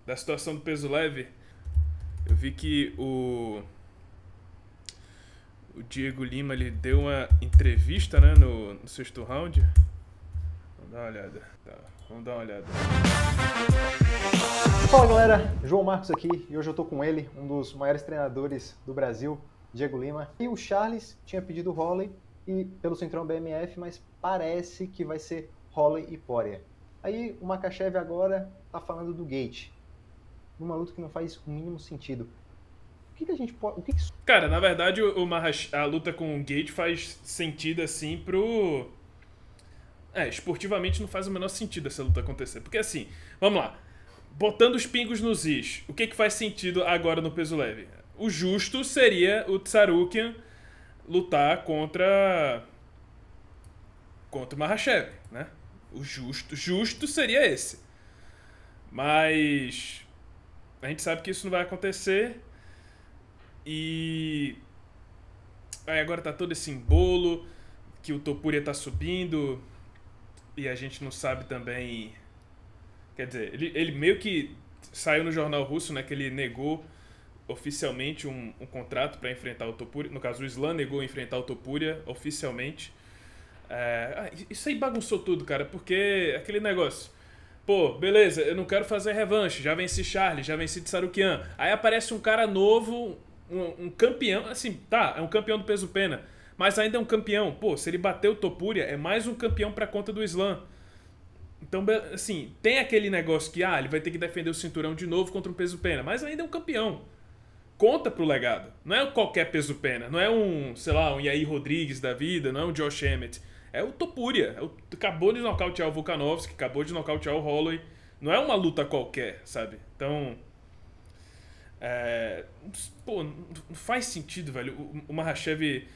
da situação do peso leve. Eu vi que o Diego Lima ele deu uma entrevista, né, no sexto round. Vamos dar uma olhada. Tá, vamos dar uma olhada. Fala galera, João Marcos aqui e hoje eu tô com ele, um dos maiores treinadores do Brasil, Diego Lima. E o Charles tinha pedido Holloway e pelo cinturão BMF, mas parece que vai ser Holloway e Poirier. Aí o Makhachev agora tá falando do Gate, numa luta que não faz o mínimo sentido. O que a gente pode... Cara, na verdade a luta com o Gate faz sentido assim pro... esportivamente não faz o menor sentido essa luta acontecer. Porque assim, vamos lá. Botando os pingos nos is, o que faz sentido agora no peso leve? O justo seria o Tsarukyan lutar contra o Makhachev, né? O justo seria esse. Mas a gente sabe que isso não vai acontecer. E aí agora tá todo esse embolo que o Topuria tá subindo e a gente não sabe também. Quer dizer, ele meio que saiu no jornal russo, né, que ele negou oficialmente um contrato para enfrentar o Topuria. No caso, o Islam negou enfrentar o Topuria oficialmente. Isso aí bagunçou tudo, cara, porque aquele negócio... Pô, beleza, eu não quero fazer revanche, já venci Charles, já venci Tsarukyan. Aí aparece um cara novo, um campeão, assim, tá, é um campeão do peso pena, mas ainda é um campeão. Pô, se ele bater o Topuria, é mais um campeão pra conta do Islam. Então, assim, tem aquele negócio que, ele vai ter que defender o cinturão de novo contra um peso pena, mas ainda é um campeão. Conta pro legado. Não é qualquer peso pena, não é um, sei lá, um Yair Rodrigues da vida, não é um Josh Emmett. É o Topuria. Acabou de nocautear o Volkanovski, acabou de nocautear o Holloway. Não é uma luta qualquer, sabe? Então... pô, não faz sentido, velho. O Makhachev...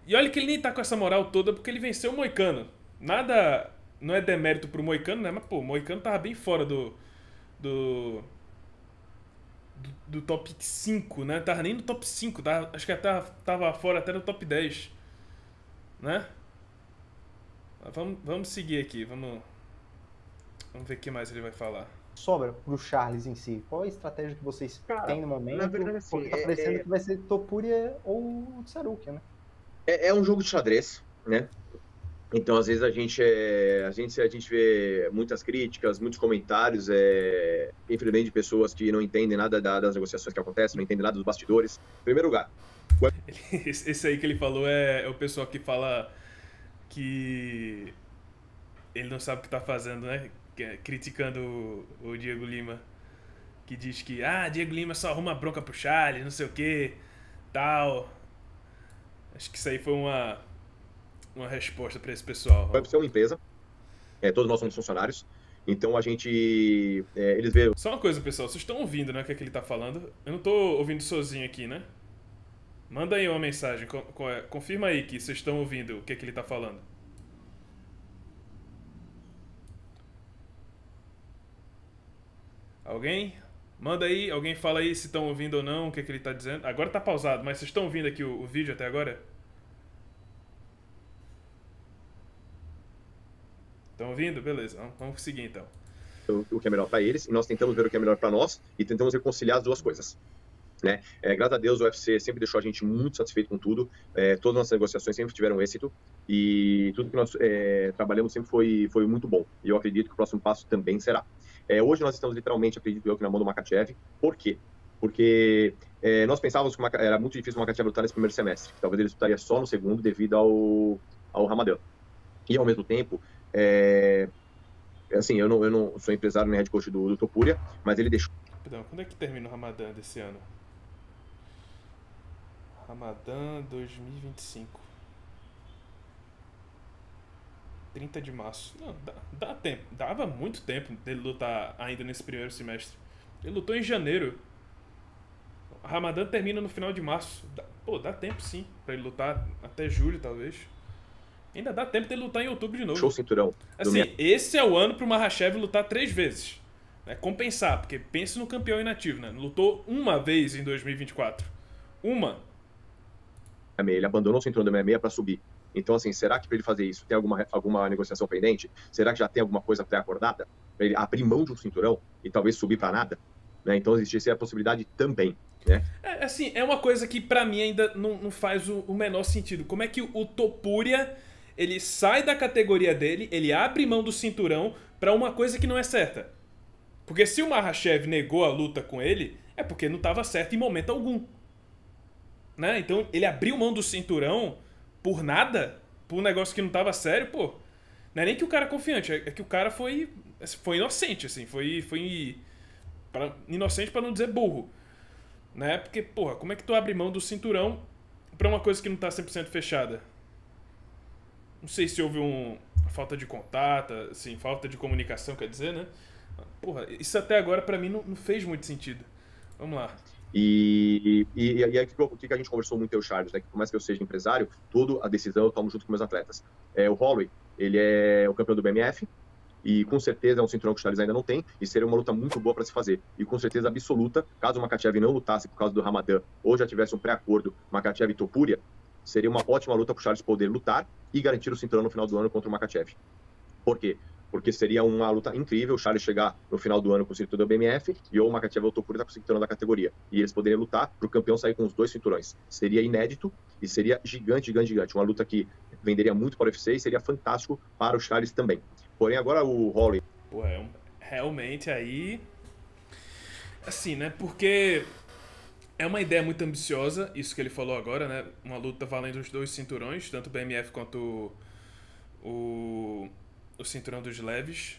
E olha que ele nem tá com essa moral toda porque ele venceu o Moicano. Nada... Não é demérito pro Moicano, né? Mas, pô, o Moicano tava bem fora do top 5, né? Tava nem no top 5. Acho que tava fora até do top 10. Né? Vamos seguir aqui. Vamos ver o que mais ele vai falar. Sobra pro Charles em si? Qual a estratégia que vocês têm no momento? Na verdade, assim, porque tá parecendo que vai ser Topuria ou Tsarukyan, né? É um jogo de xadrez, né? Então, às vezes, a gente vê muitas críticas, muitos comentários, infelizmente, de pessoas que não entendem nada das negociações que acontecem, não entendem nada dos bastidores. Em primeiro lugar... Esse aí que ele falou é o pessoal que fala que ele não sabe o que tá fazendo, né? Criticando o Diego Lima. Que diz que, Diego Lima só arruma bronca pro Charles, não sei o que, tal. Acho que isso aí foi uma resposta pra esse pessoal. Vai ser uma empresa, todos nós somos funcionários, então a gente, eles veem... Só uma coisa, pessoal, vocês estão ouvindo, né, o que é que ele tá falando? Eu não tô ouvindo sozinho aqui, né? Manda aí uma mensagem, confirma aí que vocês estão ouvindo o que é que ele tá falando. Alguém? Manda aí, alguém fala aí se estão ouvindo ou não, o que é que ele tá dizendo. Agora tá pausado, mas vocês estão ouvindo aqui o vídeo até agora? Estão ouvindo? Beleza, vamos seguir então. O que é melhor para eles, e nós tentamos ver o que é melhor para nós, e tentamos reconciliar as duas coisas. Né? Graças a Deus o UFC sempre deixou a gente muito satisfeito com tudo, todas as nossas negociações sempre tiveram êxito, e tudo que nós trabalhamos sempre foi muito bom, e eu acredito que o próximo passo também será. Hoje nós estamos literalmente, acredito eu, que na mão do Makhachev. Por quê? Porque nós pensávamos que era muito difícil o Makhachev lutar nesse primeiro semestre, que talvez ele lutaria só no segundo devido ao Ramadan. E ao mesmo tempo, assim, eu não sou empresário nem head coach do Topuria, mas ele deixou... Perdão, quando é que termina o Ramadan desse ano? Ramadan 2025. 30 de março. Não, dá tempo. Dava muito tempo dele lutar ainda nesse primeiro semestre. Ele lutou em janeiro. O Ramadan termina no final de março. Dá tempo sim pra ele lutar até julho, talvez. Ainda dá tempo dele lutar em outubro de novo. Show cinturão. Assim, esse é o ano pro Makhachev lutar 3 vezes. Né? Compensar, porque pense no campeão inativo, né? Lutou uma vez em 2024. Uma. Ele abandonou o cinturão do MMA para subir. Então, assim, será que para ele fazer isso tem alguma negociação pendente? Será que já tem alguma coisa pré-acordada? Para ele abrir mão de um cinturão e talvez subir para nada? né? Então existisse a possibilidade também, né? Assim, é uma coisa que pra mim ainda não faz o menor sentido. Como é que o Topuria, ele sai da categoria dele, ele abre mão do cinturão pra uma coisa que não é certa? Porque se o Makhachev negou a luta com ele, é porque não estava certo em momento algum. Né? Então ele abriu mão do cinturão por nada, por um negócio que não estava sério, pô. Não é nem que o cara é confiante, é que o cara foi inocente, assim, foi inocente pra não dizer burro. Né? Porque, porra, como é que tu abre mão do cinturão pra uma coisa que não tá 100% fechada? Não sei se houve falta de contato, assim, falta de comunicação, quer dizer, né? Porra, isso até agora pra mim não fez muito sentido. Vamos lá. E aí o que a gente conversou muito, eu e o Charles, né? Que por mais que eu seja empresário, toda a decisão eu tomo junto com meus atletas. O Holloway, ele é o campeão do BMF, e com certeza é um cinturão que o Charles ainda não tem, e seria uma luta muito boa para se fazer. E com certeza absoluta, caso o Makhachev não lutasse por causa do Ramadan, ou já tivesse um pré-acordo Makhachev e Topuria, seria uma ótima luta para o Charles poder lutar e garantir o cinturão no final do ano contra o Makhachev. Por quê? Porque seria uma luta incrível o Charles chegar no final do ano com o cinturão do BMF e ou o Makhachev ou o Topuria tá com o cinturão da categoria. E eles poderiam lutar para o campeão sair com os 2 cinturões. Seria inédito e seria gigante, gigante, gigante. Uma luta que venderia muito para o UFC e seria fantástico para o Charles também. Porém, agora o Holloway... Pô, realmente aí... Assim, né? Porque é uma ideia muito ambiciosa, isso que ele falou agora, né? Uma luta valendo os 2 cinturões, tanto o BMF quanto o cinturão dos leves.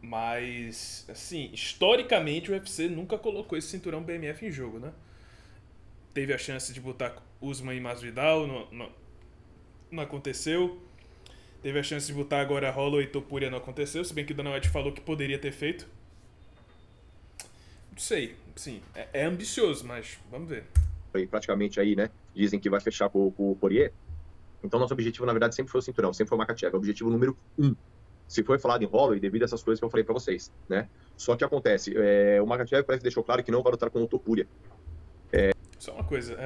Mas, assim, historicamente o UFC nunca colocou esse cinturão BMF em jogo, né? Teve a chance de botar Usman e Masvidal, não aconteceu. Teve a chance de botar agora Holloway e Topuria, não aconteceu. Se bem que o Dana White falou que poderia ter feito. Não sei, sim, é ambicioso, mas vamos ver. Praticamente aí, né, dizem que vai fechar com o Poirier. Então nosso objetivo, na verdade, sempre foi o cinturão, sempre foi o Makhachev, é o objetivo número 1. Se foi falado em Holloway, devido a essas coisas que eu falei pra vocês, né? Só que acontece, o Makhachev parece que deixou claro que não vai lutar com o Topuria. Só uma coisa,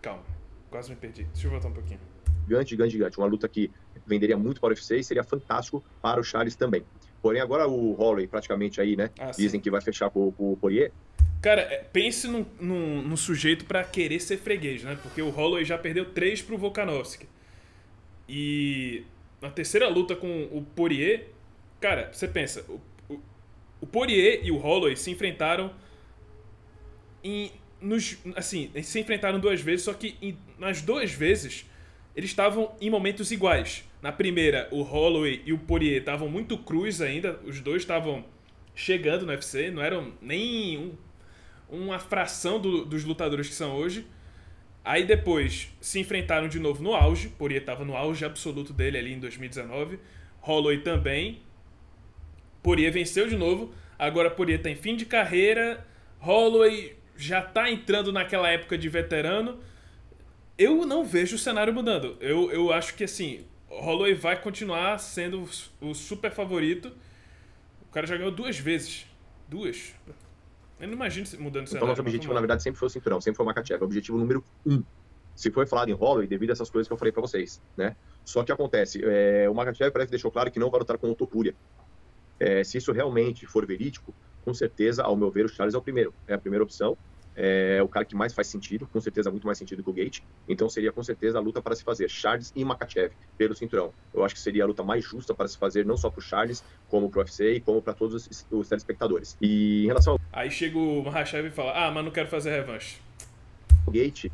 Calma, quase me perdi. Deixa eu voltar um pouquinho. Gigante, gigante, gigante. Uma luta que venderia muito para o UFC e seria fantástico para o Charles também. Porém, agora o Holloway praticamente aí, né? Dizem que vai fechar com o Poirier. Cara, pense num sujeito pra querer ser freguês, né? Porque o Holloway já perdeu 3 pro Volkanovski. E na terceira luta com o Poirier, cara, você pensa, o Poirier e o Holloway se enfrentaram assim, eles se enfrentaram 2 vezes, só que nas 2 vezes eles estavam em momentos iguais. Na primeira, o Holloway e o Poirier estavam muito crus ainda, os dois estavam chegando no UFC, não eram nem uma fração dos lutadores que são hoje. Aí depois se enfrentaram de novo no auge, Poirier estava no auge absoluto dele ali em 2019, Holloway também. Poirier venceu de novo, agora Poirier está em fim de carreira, Holloway já está entrando naquela época de veterano. Eu não vejo o cenário mudando. Eu acho que assim, Holloway vai continuar sendo o super favorito. O cara já ganhou 2 vezes. 2. Eu não imagino mudando o cenário. Então nosso objetivo, na verdade, sempre foi o cinturão, sempre foi o Makhachev. É o objetivo número 1. Se foi falado em Holloway, devido a essas coisas que eu falei pra vocês, né? Só que acontece, o Makhachev parece que deixou claro que não vai lutar com o Topuria. Se isso realmente for verídico, com certeza, ao meu ver, o Charles é o primeiro. É a primeira opção. É o cara que mais faz sentido, com certeza muito mais sentido que o Gate. Então seria com certeza a luta para se fazer Charles e Makhachev pelo cinturão. Eu acho que seria a luta mais justa para se fazer, não só para o Charles, como para o UFC e como para todos os telespectadores. E em relação ao... Aí chega o Makhachev e fala, mas não quero fazer revanche. O Gate,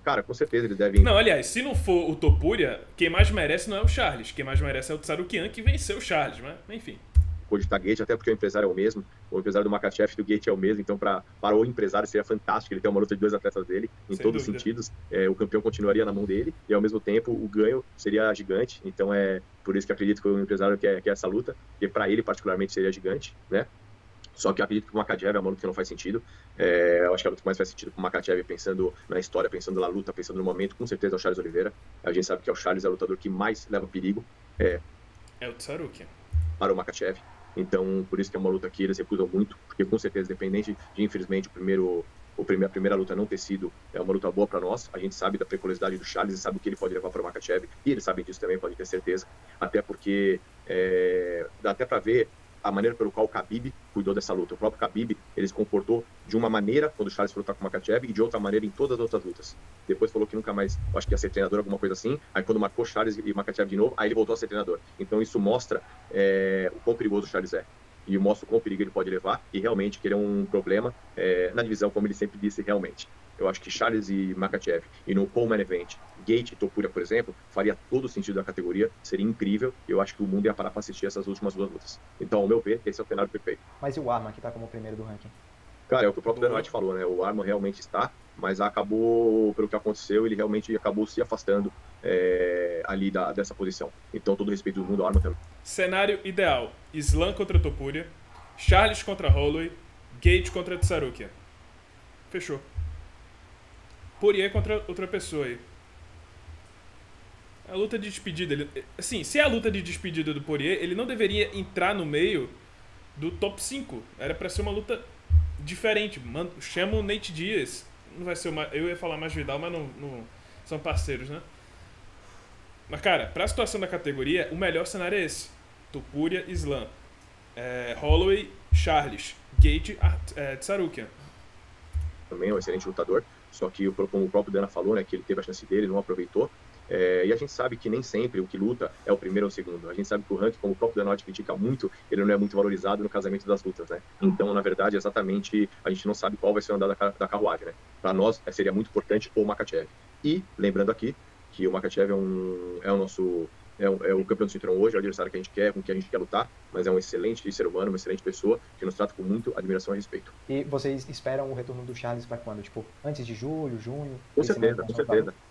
cara, com certeza eles devem... Não, aliás, se não for o Topuria, quem mais merece não é o Charles. Quem mais merece é o Tsarukian, que venceu o Charles, mas enfim. Cogitar Gate, até porque o empresário é o mesmo, o empresário do Makhachev e do Gate é o mesmo, então para o empresário seria fantástico ele ter uma luta de 2 atletas dele, em todos os sentidos, o campeão continuaria na mão dele, e ao mesmo tempo o ganho seria gigante, então por isso que acredito que o empresário quer essa luta, porque para ele particularmente seria gigante, né? Só que eu acredito que o Makhachev é uma luta que não faz sentido. Eu acho que a luta que mais faz sentido com o Makhachev, pensando na história, pensando na luta, pensando no momento, com certeza é o Charles Oliveira. A gente sabe que o Charles é o lutador que mais leva perigo. É o Tsarukian. Para o Makhachev. Então, por isso que é uma luta que eles recusam muito, porque com certeza, independente de, infelizmente, a primeira luta não ter sido uma luta boa para nós, a gente sabe da periculosidade do Charles e sabe o que ele pode levar para o Makhachev, e eles sabem disso também, pode ter certeza, até porque dá até para ver a maneira pelo qual o Khabib cuidou dessa luta. O próprio Khabib, ele se comportou de uma maneira quando o Charles foi lutar com o Makhachev e de outra maneira em todas as outras lutas. Depois falou que nunca mais, acho que ia ser treinador, alguma coisa assim. Aí quando marcou Charles e Makhachev de novo, aí ele voltou a ser treinador. Então isso mostra o quão perigoso o Charles é. E mostra o quão perigo ele pode levar e realmente que ele é um problema na divisão, como ele sempre disse, realmente. Eu acho que Charles e Makhachev e no co-main event, Gate e Topuria, por exemplo, faria todo o sentido da categoria, seria incrível. Eu acho que o mundo ia parar para assistir essas últimas 2 lutas. Então, ao meu ver, esse é o cenário perfeito. Mas e o Arman, que tá como primeiro do ranking? Cara, é o que o próprio Dana White falou, né? O Arman realmente está, mas acabou, pelo que aconteceu, ele realmente acabou se afastando ali dessa posição. Então, todo o respeito do mundo ao Arman também. Cenário ideal: Islam contra Topuria, Charles contra Holloway, Gate contra Tsarukian. Fechou. Poirier contra outra pessoa aí. A luta de despedida. Assim, se é a luta de despedida do Poirier, ele não deveria entrar no meio do top 5. Era pra ser uma luta diferente. Chama o Nate Diaz. Não vai ser uma. Eu ia falar mais Vidal, mas não são parceiros, né? Mas, cara, pra situação da categoria, o melhor cenário é esse: Topuria, Islam, Holloway, Charles, Gate, Tsarukian. Também é um excelente lutador. Só que, como o próprio Dana falou, né, que ele teve a chance dele, não aproveitou. E a gente sabe que nem sempre o que luta é o primeiro ou o segundo. A gente sabe que o ranking, como o próprio Dana White critica muito, ele não é muito valorizado no casamento das lutas, né? Então, na verdade, exatamente, a gente não sabe qual vai ser o andar da carruagem, né? Para nós, seria muito importante o Makhachev. E, lembrando aqui, que o Makhachev é o campeão do cinturão hoje, é o adversário que a gente quer, com quem a gente quer lutar, mas é um excelente ser humano, uma excelente pessoa, que nos trata com muito admiração e respeito. E vocês esperam o retorno do Charles para quando? Tipo, antes de julho, junho? Com certeza.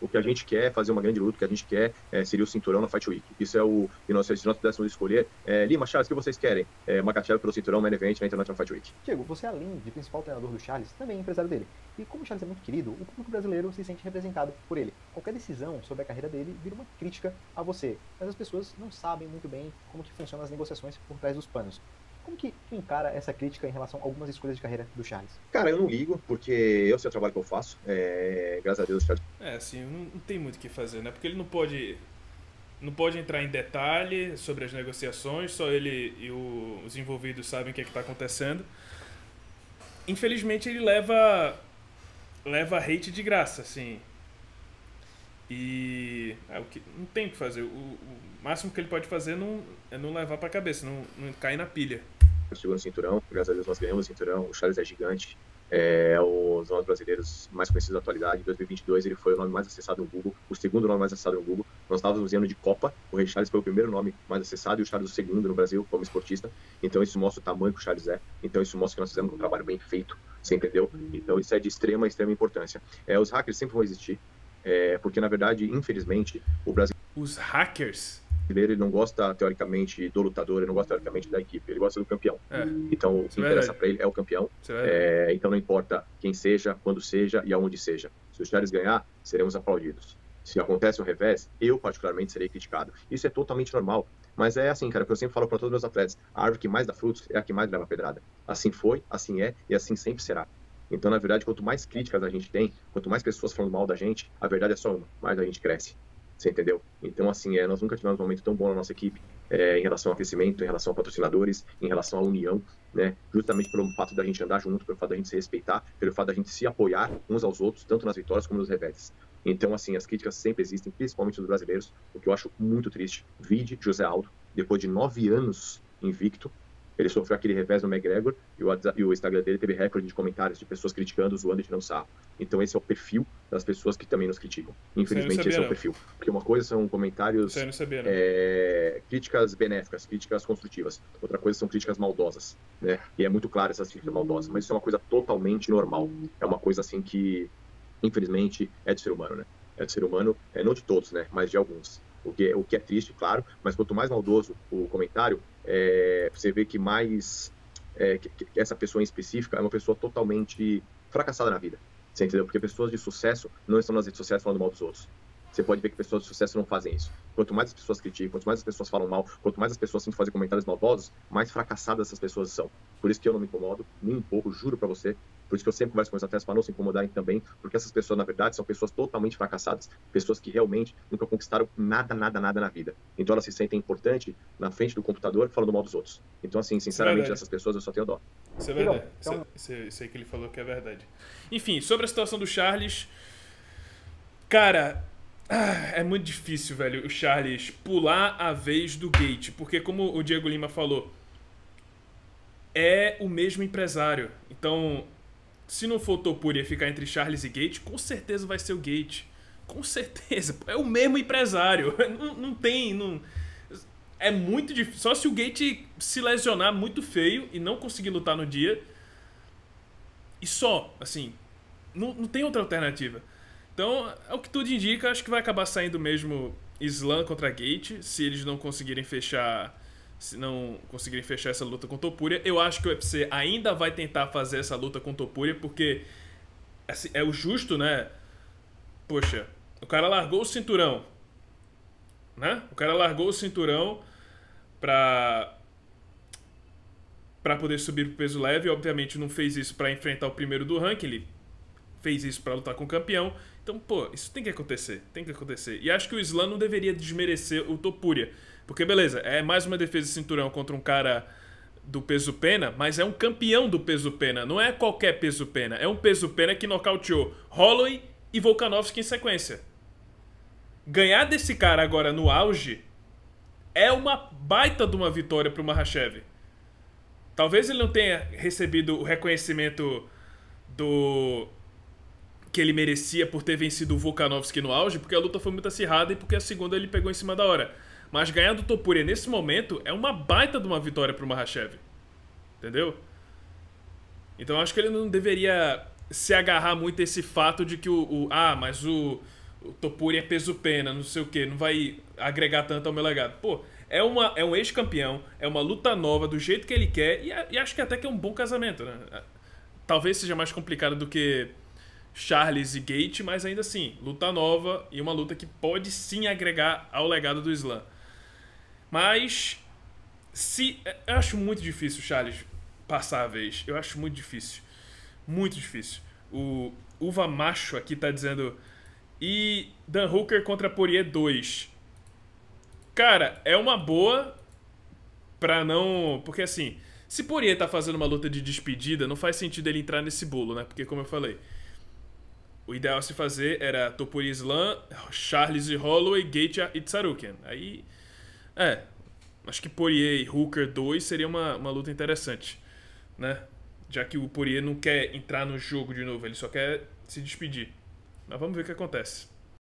O que a gente quer é fazer uma grande luta, o que a gente quer seria o cinturão na Fight Week. Isso é se nós pudéssemos escolher, Lima, Charles, o que vocês querem? Makhachev pelo cinturão, main event na International Fight Week. Diego, você além de principal treinador do Charles, também é empresário dele. E como o Charles é muito querido, o público brasileiro se sente representado por ele. Qualquer decisão sobre a carreira dele vira uma crítica a você. Mas as pessoas não sabem muito bem como que funcionam as negociações por trás dos panos. Como que encara essa crítica em relação a algumas escolhas de carreira do Charles? Cara, eu não ligo, porque eu sei o trabalho que eu faço. Graças a Deus, o Charles... Assim, não tem muito o que fazer, né? Porque ele não pode entrar em detalhe sobre as negociações, só ele e os envolvidos sabem o que está acontecendo. Infelizmente, ele leva hate de graça, assim. E não tem o que fazer. O máximo que ele pode fazer é não levar pra cabeça, não cair na pilha. Chegou no cinturão, graças a Deus nós ganhamos o cinturão. O Charles é gigante, é um dos nomes brasileiros mais conhecidos da atualidade. Em 2022 ele foi o nome mais acessado no Google, o segundo nome mais acessado no Google. Nós estávamos no ano de Copa, o Rei Charles foi o primeiro nome mais acessado e o Charles o segundo no Brasil como esportista. Então isso mostra o tamanho que o Charles é, então isso mostra que nós fizemos um trabalho bem feito, você entendeu? Então isso é de extrema importância. Os hackers sempre vão existir, porque na verdade, infelizmente, o Brasil... Os hackers? Ele não gosta teoricamente do lutador, ele não gosta teoricamente da equipe, ele gosta do campeão. Então o que interessa para ele é o campeão. Então não importa quem seja, quando seja e aonde seja. Se o Charles ganhar, seremos aplaudidos. Se acontece um revés, eu particularmente serei criticado. Isso é totalmente normal. Mas é assim, cara, que eu sempre falo para todos os meus atletas: a árvore que mais dá frutos é a que mais leva pedrada. Assim foi, assim é e assim sempre será. Então, na verdade, quanto mais críticas a gente tem, quanto mais pessoas falando mal da gente, a verdade é só uma, mais a gente cresce. Você entendeu? Então, assim, nós nunca tivemos um momento tão bom na nossa equipe em relação ao crescimento, em relação a patrocinadores, em relação à união, né? Justamente pelo fato da gente andar junto, pelo fato da gente se respeitar, pelo fato da gente se apoiar uns aos outros, tanto nas vitórias como nos reveses. Então, assim, as críticas sempre existem, principalmente dos brasileiros, o que eu acho muito triste. Vide José Aldo, depois de 9 anos invicto, ele sofreu aquele revés no McGregor e o Instagram dele teve recorde de comentários de pessoas criticando, zoando e tirando sarro. Então esse é o perfil das pessoas que também nos criticam. Infelizmente esse é o perfil. Porque uma coisa são comentários, críticas benéficas, críticas construtivas. Outra coisa são críticas maldosas, né? E é muito claro essas críticas maldosas, mas isso é uma coisa totalmente normal. É uma coisa assim que, infelizmente, é do ser humano, né? É do ser humano, não de todos, né? Mas de alguns. O que é triste, claro, mas quanto mais maldoso o comentário, você vê que mais que essa pessoa em específica é uma pessoa totalmente fracassada na vida. Você entendeu? Porque pessoas de sucesso não estão nas redes sociais falando mal dos outros. Você pode ver que pessoas de sucesso não fazem isso. Quanto mais as pessoas criticam, quanto mais as pessoas falam mal, quanto mais as pessoas tentam fazer comentários maldosos, mais fracassadas essas pessoas são. Por isso que eu não me incomodo nem um pouco, juro pra você, Por isso que eu sempre converso com os atletas para não se incomodarem também, porque essas pessoas, na verdade, são pessoas totalmente fracassadas, pessoas que realmente nunca conquistaram nada na vida. Então elas se sentem importantes na frente do computador falando mal dos outros. Então, assim, sinceramente, essas pessoas eu só tenho dó. Isso é verdade. Isso aí que ele falou que é verdade. Enfim, sobre a situação do Charles, cara, é muito difícil, velho, o Charles pular a vez do Gate, porque como o Diego Lima falou, é o mesmo empresário. Então, se não for o Topuria ficar entre Charles e Gate, com certeza vai ser o Gate. Com certeza. É o mesmo empresário. Não tem... Não... É muito difícil. Só se o Gate se lesionar muito feio e não conseguir lutar no dia. E só, assim. Não tem outra alternativa. Então, é o que tudo indica, acho que vai acabar saindo mesmo Islam contra Gate, se eles não conseguirem fechar... Se não conseguirem fechar essa luta com Topuria. Eu acho que o UFC ainda vai tentar fazer essa luta com Topuria, porque assim, é o justo, né? Poxa, o cara largou o cinturão, né? O cara largou o cinturão pra poder subir pro peso leve. Obviamente não fez isso pra enfrentar o primeiro do ranking, ele fez isso pra lutar com o campeão. Então, pô, isso tem que acontecer, tem que acontecer. E acho que o Islam não deveria desmerecer o Topuria. Porque, beleza, é mais uma defesa de cinturão contra um cara do peso pena, mas é um campeão do peso pena. Não é qualquer peso pena. É um peso pena que nocauteou Holloway e Volkanovski em sequência. Ganhar desse cara agora no auge é uma baita de uma vitória pro Makhachev. Talvez ele não tenha recebido o reconhecimento que ele merecia por ter vencido o Volkanovski no auge, porque a luta foi muito acirrada e porque a segunda ele pegou em cima da hora. Mas ganhar do Topuria nesse momento é uma baita de uma vitória pro Makhachev. Entendeu? Então eu acho que ele não deveria se agarrar muito a esse fato de que mas o Topuria é peso pena, não sei o que, não vai agregar tanto ao meu legado. Pô, é um ex-campeão, é uma luta nova, do jeito que ele quer, e acho que até que é um bom casamento, né? Talvez seja mais complicado do que Charles e Gate, mas ainda assim, luta nova e uma luta que pode sim agregar ao legado do Islam. Mas eu acho muito difícil o Charles passar a vez. Eu acho muito difícil. Muito difícil. O Uva Macho aqui tá dizendo... E Dan Hooker contra Poirier 2. Cara, é uma boa pra não... Porque assim, se Poirier tá fazendo uma luta de despedida, não faz sentido ele entrar nesse bolo, né? Porque como eu falei, o ideal a se fazer era Topuria Islam, Charles e Holloway, Gate e Tsarukyan. Aí... acho que Poirier e Hooker 2 seria uma luta interessante, né? Já que o Poirier não quer entrar no jogo de novo, ele só quer se despedir. Mas vamos ver o que acontece.